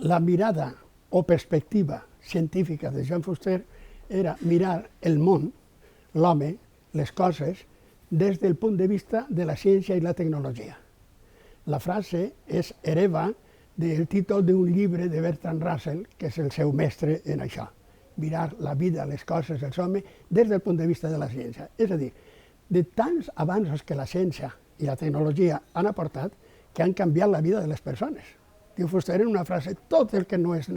La mirada o perspectiva científica de Jean Fuster era mirar el món, l'home, les coses, des del punt de vista de la ciència i la tecnologia. La frase hereva del títol d'un llibre de Bertrand Russell, que és el seu mestre en això, mirar la vida, les coses, els homes, des del punt de vista de la ciència. És a dir, de tants avanços que la ciència i la tecnologia han aportat que han canviat la vida de les persones. Diu Fuster en una frase, tot el que no és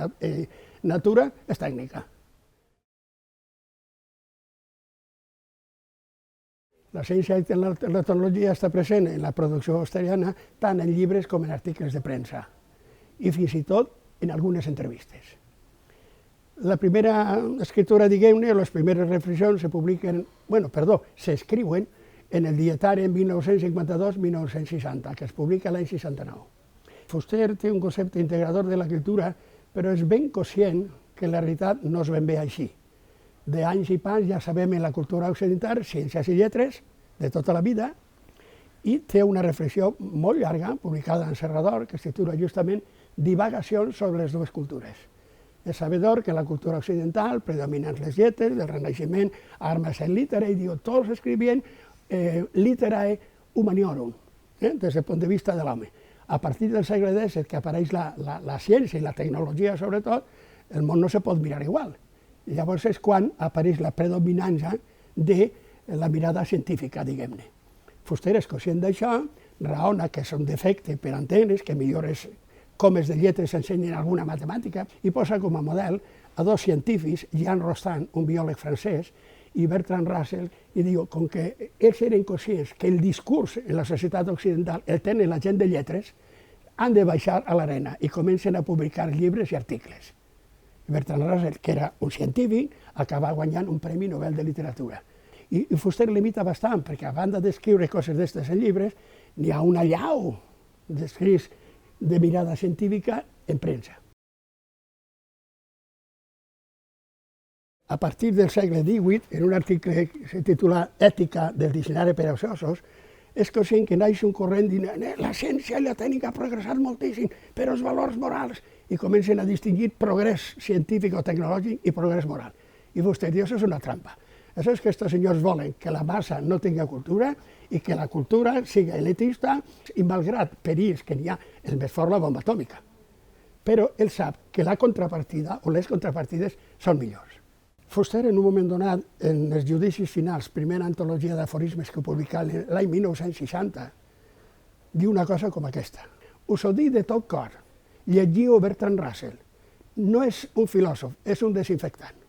natura és tècnica. La ciència i la tecnologia està present en la producció fusteriana tant en llibres com en articles de premsa i fins i tot en algunes entrevistes. La primera escriptura, diguem-ne, les primeres reflexions s'escriuen en el dietari en 1952-1960, que es publica l'any 69. Fuster té un concepte integrador de la cultura, però és ben conscient que la realitat no és ben bé així. D'anys i panys ja sabem en la cultura occidental, ciències i lletres, de tota la vida, i té una reflexió molt llarga, publicada en Serrador, que es titula justament Divagacions sobre les dues cultures. És sabedor que en la cultura occidental predominen les lletres, del Renaixement, armes en literae, i diu, tots escrivien literae humaniorum, des del punt de vista de l'home. A partir del segle XVII, que apareix la ciència i la tecnologia, sobretot, el món no se pot mirar igual. Llavors és quan apareix la predominança de la mirada científica, diguem-ne. Fuster és conscient d'això, raona que és un defecte per entendre's, que millor és com els de lletres ensenyen alguna matemàtica, i posa com a model a dos científics, Jean Rostand, un biòleg francès, i Bertrand Russell, i diu, com que ells eren conscients que el discurs en la societat occidental el tenen la gent de lletres, han de baixar a l'arena i comencen a publicar llibres i articles. Bertrand Russell, que era un científic, acaba guanyant un Premi Nobel de Literatura. I Fuster l'imita bastant, perquè a banda d'escriure coses d'estes en llibres, n'hi ha una llau d'escrits de mirada científica en premsa. A partir del segle XVIII, en un article que se titula Ètica del diccionari per a ociosos, és conscient que naix un corrent dient la ciència i la tècnica ha progressat moltíssim, però els valors morals, i comencen a distingir progrés científic o tecnològic i progrés moral. I Fuster diu, això és una trampa. Això és que aquests senyors volen que la massa no tingui cultura i que la cultura sigui elitista i malgrat perills que n'hi ha, el més fort la bomba atòmica. Però ell sap que la contrapartida o les contrapartides són millors. Fuster, en un moment donat, en els judicis finals, primera antologia d'aforismes que publicà l'any 1960, diu una cosa com aquesta. Us ho dic de tot cor, llegiu Bertrand Russell. No és un filòsof, és un desinfectant.